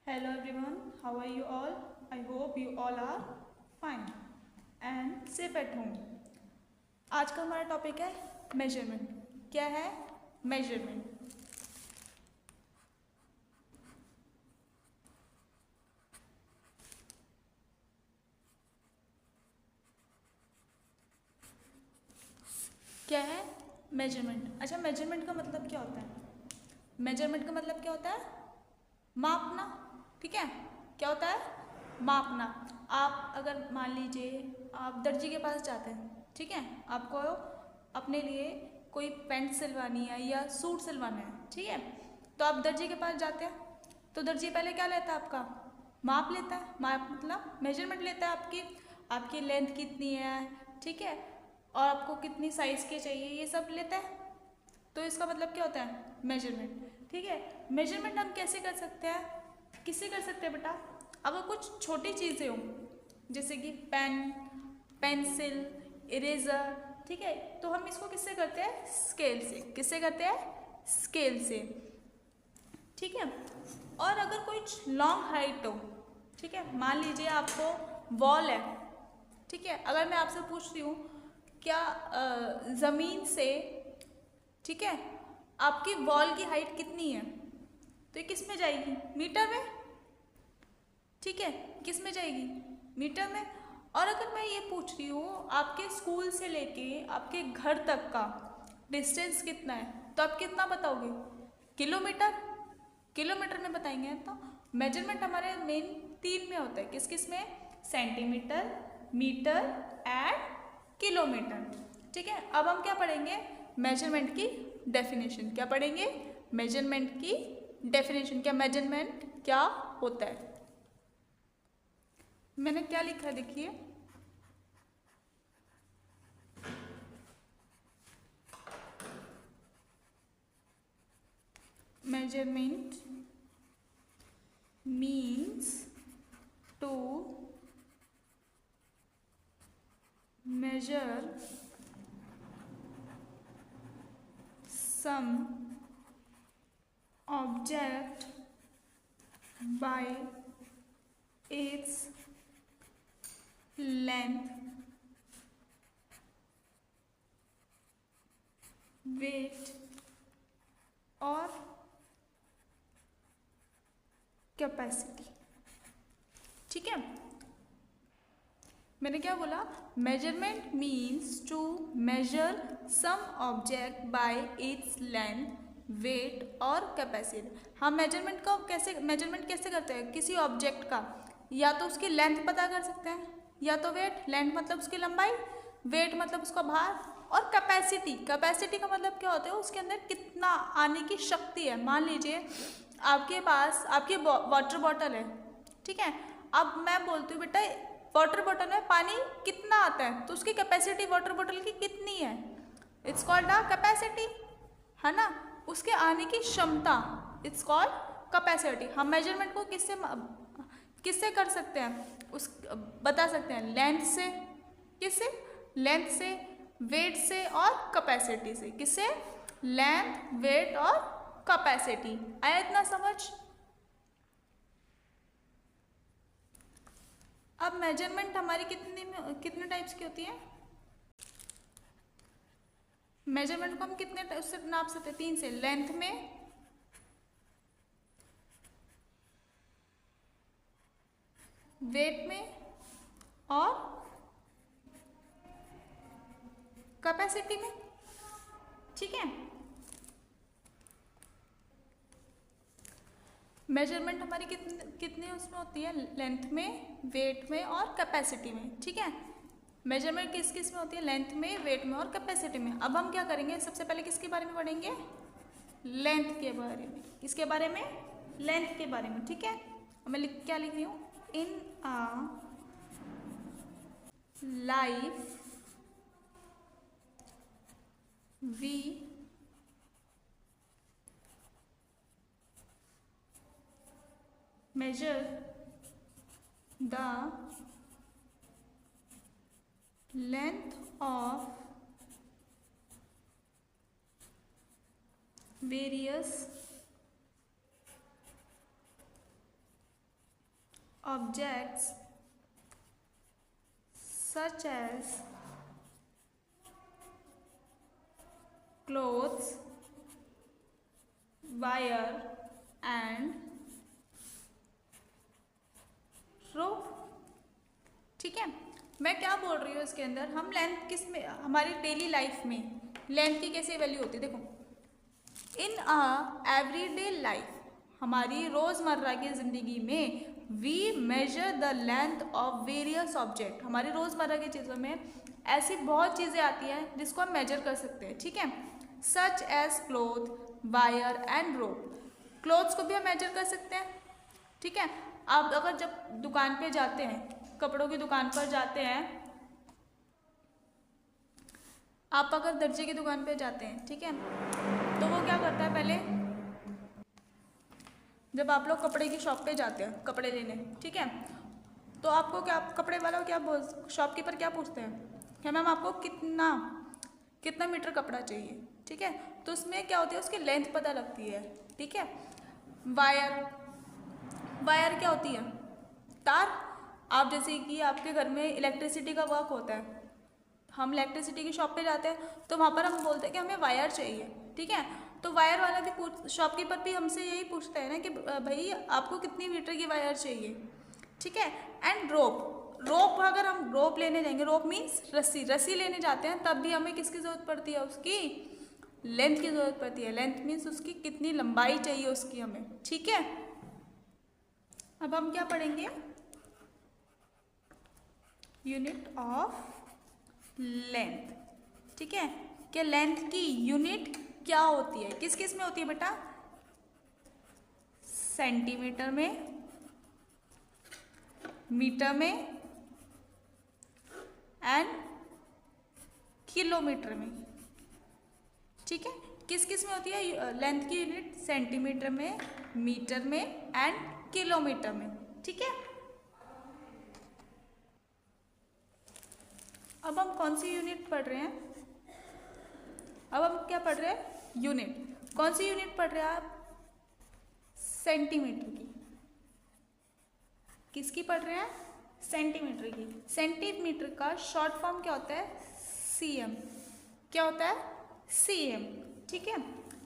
Hello everyone, how are you all? I hope you all are fine and safe at home. आज का हमारा topic है measurement. क्या है मेजरमेंट? क्या है मेजरमेंट? अच्छा, मेजरमेंट का मतलब क्या होता है? मेजरमेंट का मतलब क्या होता है? मापना. ठीक है, क्या होता है? मापना. आप अगर मान लीजिए आप दर्जी के पास जाते हैं, ठीक है, आपको अपने लिए कोई पैंट सिलवानी है या सूट सिलवाना है, ठीक है, तो आप दर्जी के पास जाते हैं. तो दर्जी पहले क्या लेता है? आपका माप लेता है. माप मतलब मेजरमेंट लेता है आपकी लेंथ कितनी है, ठीक है, और आपको कितनी साइज़ के चाहिए, ये सब लेता है. तो इसका मतलब क्या होता है? मेजरमेंट. ठीक है, मेजरमेंट हम कैसे कर सकते हैं? किससे कर सकते हैं बेटा? अगर कुछ छोटी चीज़ें हों जैसे कि पेन, पेंसिल, इरेज़र, ठीक है, तो हम इसको किससे करते हैं? स्केल से. किससे करते हैं? स्केल से. ठीक है, और अगर कुछ लॉन्ग हाइट हो, ठीक है, मान लीजिए आपको वॉल है, ठीक है, अगर मैं आपसे पूछती हूँ क्या ज़मीन से, ठीक है, आपकी वॉल की हाइट कितनी है, तो ये किस में जाएगी? मीटर में. ठीक है, किस में जाएगी? मीटर में. और अगर मैं ये पूछ रही हूँ आपके स्कूल से लेके आपके घर तक का डिस्टेंस कितना है, तो आप कितना बताओगे? किलोमीटर. किलोमीटर में बताएंगे. तो मेजरमेंट हमारे मेन 3 में होता है. किस किस में? Centimetre, metre and kilometre. ठीक है, अब हम क्या पढ़ेंगे? मेजरमेंट की डेफिनेशन. क्या पढ़ेंगे? मेजरमेंट की डेफिनेशन. क्या मेजरमेंट क्या होता है? मैंने क्या लिखा है देखिए. Measurement means to measure some object by its length, weight और कैपेसिटी. ठीक है, मैंने क्या बोला? Measurement means to measure some object by its length, weight और कैपेसिटी. हम मेजरमेंट कैसे करते हैं? किसी ऑब्जेक्ट का या तो उसकी लेंथ पता कर सकते हैं, या तो वेट. लेंथ मतलब उसकी लंबाई, वेट मतलब उसका भार, और कैपेसिटी. कैपेसिटी का मतलब क्या होता है? उसके अंदर कितना आने की शक्ति है. मान लीजिए आपके पास आपकी वाटर बॉटल है, ठीक है, अब मैं बोलती हूँ बेटा वाटर बॉटल में पानी कितना आता है, तो उसकी कैपेसिटी वाटर बॉटल की कितनी है? इट्स कॉल्ड अ कैपेसिटी, है ना, उसके आने की क्षमता. It's called capacity. हम मेजरमेंट को किससे कर सकते हैं? बता सकते हैं लेंथ से. किससे? लेंथ से, वेट से और कैपेसिटी से. किससे? लेंथ, वेट और कैपेसिटी. आया इतना समझ? अब मेजरमेंट हमारी कितने टाइप्स की होती है? मेजरमेंट को हम कितने उससे नाप सकते हैं? 3 से. लेंथ में, वेट में और कैपेसिटी में. ठीक है, मेजरमेंट हमारी कितने उसमें होती है? लेंथ में, वेट में और कैपेसिटी में. ठीक है, मेजरमेंट किस किस में होती है? लेंथ में, वेट में और कैपेसिटी में. अब हम क्या करेंगे? सबसे पहले किसके बारे में पढ़ेंगे? लेंथ के बारे में. किसके बारे में? लेंथ के बारे में. ठीक है, मैं क्या लिख रही हूँ? In a life we measure the length of various objects such as clothes, wire and rope। ठीक है, मैं क्या बोल रही हूँ इसके अंदर, हम लेंथ किस में, हमारी डेली लाइफ में लेंथ की कैसे वैल्यू होती है। देखो, इन अ एवरीडे लाइफ, हमारी रोज़मर्रा की ज़िंदगी में we measure the length of various object, हमारी रोज़मर्रा की चीज़ों में ऐसी बहुत चीज़ें आती हैं जिसको हम मेजर कर सकते हैं। ठीक है, such as cloth, wire and rope. Cloths को भी हम मेजर कर सकते हैं। ठीक है, आप अगर जब दुकान पे जाते हैं, कपड़ों की दुकान पर जाते हैं, आप अगर दर्जी की दुकान पे जाते हैं, ठीक है, तो वो क्या करता है, पहले जब आप लोग कपड़े की शॉप पे जाते हैं कपड़े लेने, ठीक है, तो आपको क्या, कपड़े वाला क्या बोल, शॉपकीपर क्या पूछते हैं कि मैम आपको कितना मीटर कपड़ा चाहिए। ठीक है, तो उसमें क्या होती है, उसकी लेंथ पता लगती है। ठीक है, वायर क्या होती है, तार। आप जैसे कि आपके घर में इलेक्ट्रिसिटी का वर्क होता है, हम इलेक्ट्रिसिटी की शॉप पे जाते हैं तो वहाँ पर हम बोलते हैं कि हमें वायर चाहिए। ठीक है, तो वायर वाला भी शॉपकीपर भी हमसे यही पूछता है ना कि भाई आपको कितनी मीटर की वायर चाहिए। ठीक है, एंड रोप अगर हम रोप लेने जाएंगे, रोप मीन्स रस्सी लेने जाते हैं, तब भी हमें किसकी ज़रूरत पड़ती है, उसकी लेंथ की ज़रूरत पड़ती है। लेंथ मीन्स उसकी कितनी लंबाई चाहिए उसकी हमें। ठीक है, अब हम क्या पढ़ेंगे, यूनिट ऑफ लेंथ। ठीक है, कि लेंथ की यूनिट क्या होती है, किस किस में होती है बेटा, सेंटीमीटर में, मीटर में एंड किलोमीटर में। ठीक है, किस किस में होती है लेंथ की यूनिट, सेंटीमीटर में, मीटर में एंड किलोमीटर में। ठीक है, अब हम कौन सी यूनिट पढ़ रहे हैं, अब हम क्या पढ़ रहे हैं, यूनिट। कौन सी यूनिट पढ़ रहे हैं आप, सेंटीमीटर की। किसकी पढ़ रहे हैं, सेंटीमीटर की। सेंटीमीटर का शॉर्ट फॉर्म क्या होता है, सीएम। क्या होता है, सीएम। ठीक है,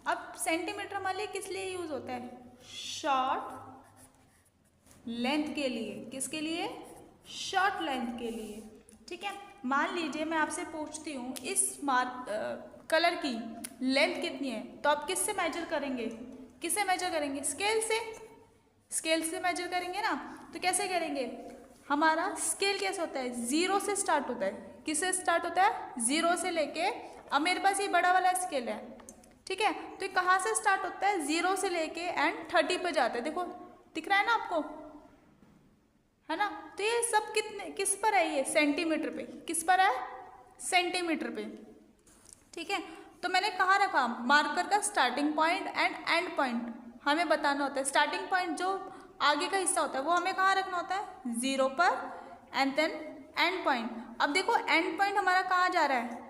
अब सेंटीमीटर हमारे लिए किस लिए यूज होता है, शॉर्ट लेंथ के लिए। किसके लिए, शॉर्ट लेंथ के लिए। ठीक है, मान लीजिए मैं आपसे पूछती हूँ इस कलर की लेंथ कितनी है, तो आप किससे मेजर करेंगे, किससे मेजर करेंगे, स्केल से मेजर करेंगे ना। तो कैसे करेंगे, हमारा स्केल कैसे होता है, जीरो से स्टार्ट होता है। किससे स्टार्ट होता है, जीरो से लेके, अब मेरे पास ये बड़ा वाला स्केल है। ठीक है, तो ये कहाँ से स्टार्ट होता है, जीरो से लेके एंड 30 पे जाता है। देखो दिख रहा है ना आपको, है ना। तो ये सब किस पर है, ये सेंटीमीटर पे। किस पर है, सेंटीमीटर पे। ठीक है, तो मैंने कहाँ रखा, मार्कर का starting point and and point हमें बताना होता है। स्टार्टिंग पॉइंट जो आगे का हिस्सा होता है वो हमें कहाँ रखना होता है, जीरो पर, एंड देन एंड पॉइंट। अब देखो एंड पॉइंट हमारा कहाँ जा रहा है,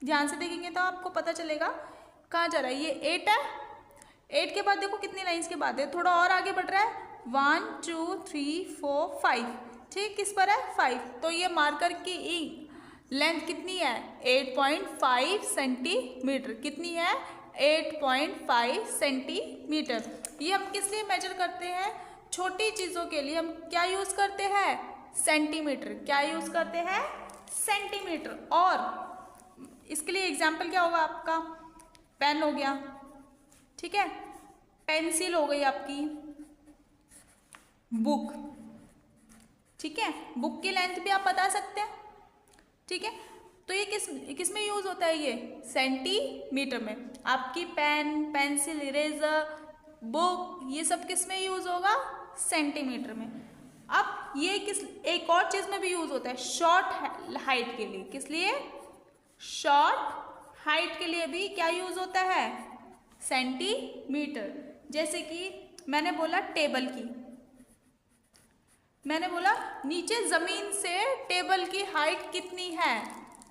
ध्यान से देखेंगे तो आपको पता चलेगा कहाँ जा रहा है। ये 8 है, 8 के बाद देखो कितनी लाइंस के बाद है, थोड़ा और आगे बढ़ रहा है, 1 2 3 4 5। ठीक, किस पर है, 5। तो ये मार्कर की लेंथ कितनी है, 8.5 सेंटीमीटर। कितनी है, 8.5 सेंटीमीटर। ये हम किस लिए मेजर करते हैं, छोटी चीज़ों के लिए हम क्या यूज़ करते हैं, सेंटीमीटर। क्या यूज़ करते हैं, सेंटीमीटर। और इसके लिए एग्जाम्पल क्या होगा आपका, पेन हो गया, ठीक है, पेंसिल हो गई आपकी, बुक। ठीक है, बुक की लेंथ भी आप बता सकते हैं। ठीक है, तो ये किस में यूज होता है, ये सेंटीमीटर में। आपकी पेन, पेंसिल, इरेजर, बुक, ये सब किस में यूज होगा, सेंटीमीटर में। अब ये एक और चीज में भी यूज होता है, शॉर्ट हाइट के लिए। किस लिए, शॉर्ट हाइट के लिए भी क्या यूज होता है, सेंटीमीटर। जैसे कि मैंने बोला टेबल की, मैंने बोला नीचे जमीन से टेबल की हाइट कितनी है,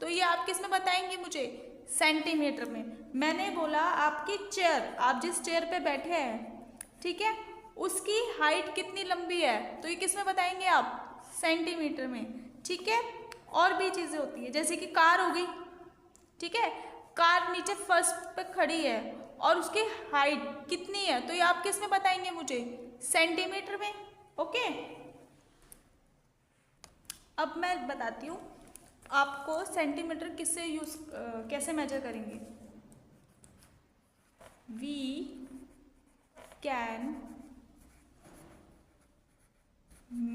तो ये आप किस में बताएंगे मुझे, सेंटीमीटर में। मैंने बोला आपकी चेयर, आप जिस चेयर पे बैठे हैं, ठीक है, उसकी हाइट कितनी लंबी है, तो ये किस में बताएंगे आप, सेंटीमीटर में। ठीक है, और भी चीज़ें होती है जैसे कि कार हो गई, ठीक है, कार नीचे फर्श पे खड़ी है और उसकी हाइट कितनी है, तो ये आप किस में बताएंगे मुझे, सेंटीमीटर में। ओके, अब मैं बताती हूँ आपको सेंटीमीटर किससे यूज कैसे मेजर करेंगे। We can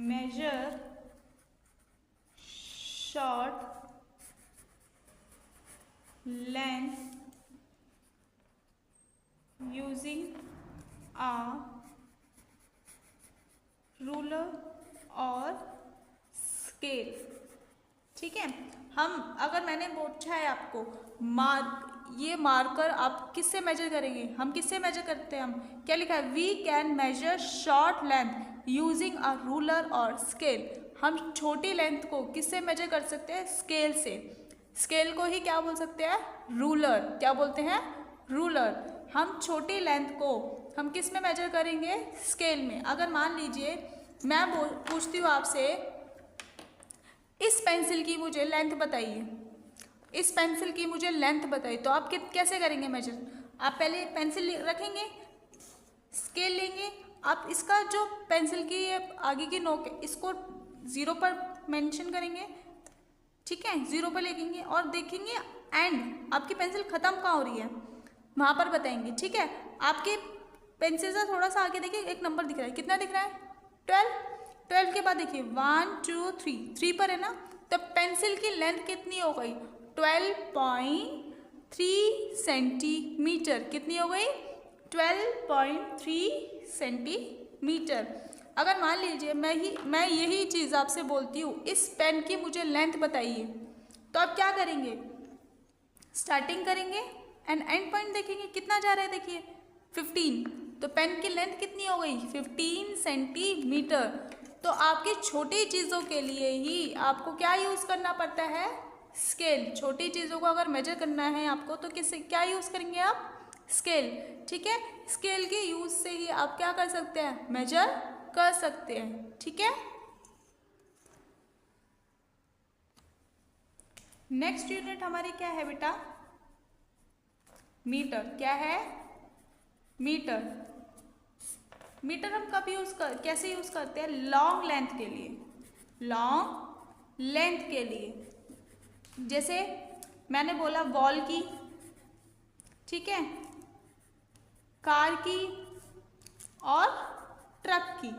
measure short length using a ruler और स्केल। ठीक है, हम अगर मैंने पूछा है आपको ये मार्कर आप किससे मेजर करेंगे, हम किससे मेजर करते हैं, हम क्या लिखा है, we can measure short length using a ruler और स्केल। हम छोटी लेंथ को किससे मेजर कर सकते हैं, स्केल से। स्केल को ही क्या बोल सकते हैं, रूलर। क्या बोलते हैं, रूलर। हम छोटी लेंथ को हम किस में मेजर करेंगे, स्केल में। अगर मान लीजिए मैं पूछती हूँ आपसे, इस पेंसिल की मुझे लेंथ बताइए, इस पेंसिल की मुझे लेंथ बताइए, तो आप कैसे करेंगे मेजर। आप पहले पेंसिल रखेंगे, स्केल लेंगे, आप इसका जो पेंसिल की आगे की नोक है इसको 0 पर मेंशन करेंगे। ठीक है, 0 पर लेंगे और देखेंगे एंड आपकी पेंसिल खत्म कहाँ हो रही है, वहाँ पर बताएंगे। ठीक है, आपके पेंसिल से थोड़ा सा आगे देखिए, एक नंबर दिख रहा है, कितना दिख रहा है, 12 के बाद देखिए 1 2 3 पर है ना, तो पेंसिल की लेंथ कितनी हो गई, 12.3 सेंटीमीटर। कितनी हो गई, 12.3 सेंटीमीटर। अगर मान लीजिए मैं यही चीज़ आपसे बोलती हूँ, इस पेन की मुझे लेंथ बताइए, तो आप क्या करेंगे, स्टार्टिंग करेंगे एंड एंड पॉइंट देखेंगे कितना जा रहा है, देखिए 15, तो पेन की लेंथ कितनी हो गई, 15 सेंटीमीटर। तो आपकी छोटी चीज़ों के लिए ही आपको क्या यूज़ करना पड़ता है, स्केल। छोटी चीज़ों को अगर मेजर करना है आपको तो किससे क्या यूज़ करेंगे आप, स्केल। ठीक है, स्केल के यूज़ से ही आप क्या कर सकते हैं, मेजर कर सकते हैं। ठीक है, नेक्स्ट यूनिट हमारी क्या है बेटा, मीटर। क्या है, मीटर। मीटर हम कब कैसे यूज करते हैं, लॉन्ग लेंथ के लिए, लॉन्ग लेंथ के लिए। जैसे मैंने बोला वॉल की, ठीक है, कार की और ट्रक की।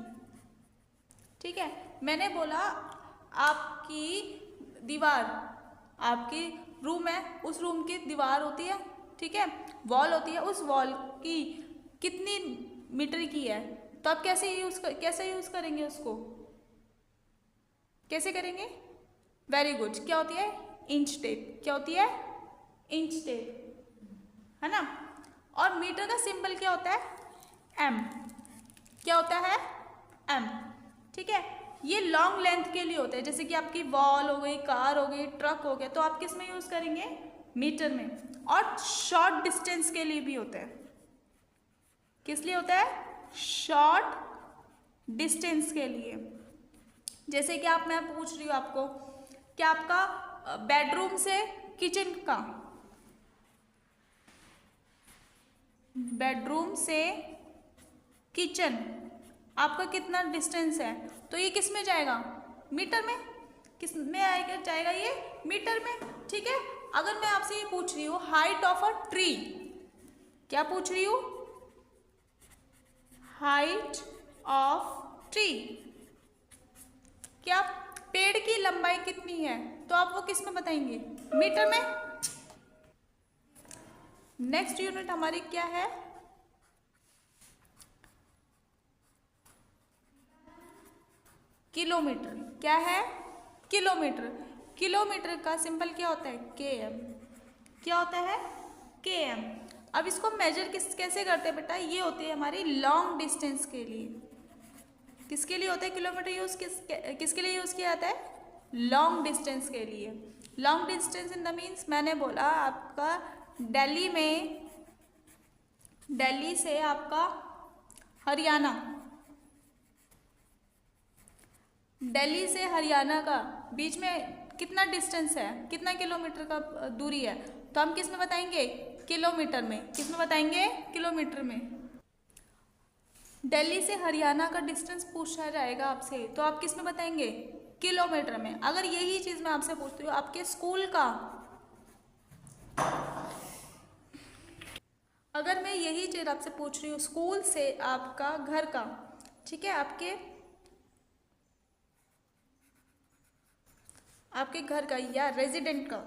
ठीक है, मैंने बोला आपकी दीवार, आपकी रूम है, उस रूम की दीवार होती है, ठीक है, वॉल होती है, उस वॉल की कितनी मीटर की है, तो आप कैसे यूज करेंगे उसको, कैसे करेंगे, वेरी गुड, क्या होती है, इंच टेप। क्या होती है, इंच टेप, है ना। और मीटर का सिंबल क्या होता है, एम। क्या होता है, एम। ठीक है, ये लॉन्ग लेंथ के लिए होता है, जैसे कि आपकी वॉल हो गई, कार हो गई, ट्रक हो गया, तो आप किस में यूज करेंगे, मीटर में। और शॉर्ट डिस्टेंस के लिए भी होता है, किस लिए होता है, शॉर्ट डिस्टेंस के लिए। जैसे कि मैं पूछ रही हूँ आपको, क्या आपका बेडरूम से किचन का, बेडरूम से किचन आपका कितना डिस्टेंस है, तो ये किस में जाएगा, मीटर में। किस में आएगा, जाएगा ये मीटर में। ठीक है, अगर मैं आपसे ये पूछ रही हूँ हाइट ऑफ अ ट्री, क्या पूछ रही हूँ, हाइट ऑफ ट्री, क्या पेड़ की लंबाई कितनी है, तो आप वो किस में बताएंगे, मीटर में। नेक्स्ट यूनिट हमारी क्या है, किलोमीटर। क्या है, किलोमीटर। किलोमीटर का सिंबल क्या होता है, km। क्या होता है, km। अब इसको मेजर कैसे करते हैं बेटा, ये होती है हमारी लॉन्ग डिस्टेंस के लिए। किसके लिए होता है किलोमीटर यूज, किसके लिए यूज किया जाता है, लॉन्ग डिस्टेंस के लिए। Long distance in the means, मैंने बोला आपका दिल्ली से आपका हरियाणा, दिल्ली से हरियाणा का बीच में कितना डिस्टेंस है, कितना किलोमीटर का दूरी है, तो हम किस में बताएंगे, किलोमीटर में। किस में बताएंगे, किलोमीटर में। दिल्ली से हरियाणा का डिस्टेंस पूछा जाएगा आपसे, तो आप किस में बताएंगे, किलोमीटर में। अगर यही चीज मैं आपसे पूछती हूँ आपके स्कूल का, अगर मैं यही चीज आपसे पूछ रही हूँ स्कूल से आपका घर का, ठीक है, आपके घर का या रेजिडेंट का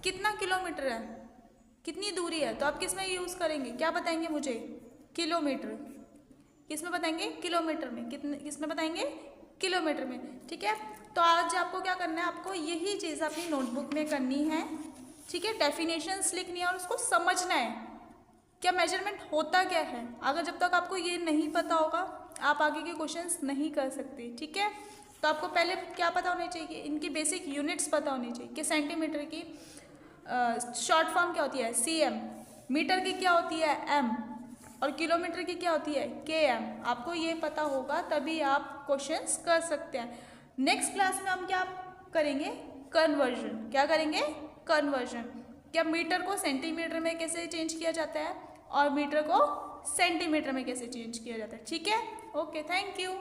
कितना किलोमीटर है, कितनी दूरी है, तो आप किस में यूज करेंगे, क्या बताएंगे मुझे, किलोमीटर। किस में बताएंगे, किलोमीटर में। कितने, किस में बताएंगे, किलोमीटर में। ठीक है, तो आज आपको क्या करना है, आपको यही चीज़ अपनी नोटबुक में करनी है। ठीक है, डेफिनेशंस लिखनी है और उसको समझना है क्या मेजरमेंट होता क्या है। अगर जब तक आपको ये नहीं पता होगा आप आगे के क्वेश्चंस नहीं कर सकते। ठीक है, तो आपको पहले क्या पता होना चाहिए, इनकी बेसिक यूनिट्स पता होनी चाहिए कि सेंटीमीटर की शॉर्ट फॉर्म क्या होती है, cm, मीटर की क्या होती है, m, और किलोमीटर की क्या होती है, km। आपको ये पता होगा तभी आप क्वेश्चंस कर सकते हैं। नेक्स्ट क्लास में हम क्या करेंगे, कन्वर्जन। क्या करेंगे, कन्वर्जन। क्या मीटर को सेंटीमीटर में कैसे चेंज किया जाता है और मीटर को सेंटीमीटर में कैसे चेंज किया जाता है। ठीक है, ओके, थैंक यू।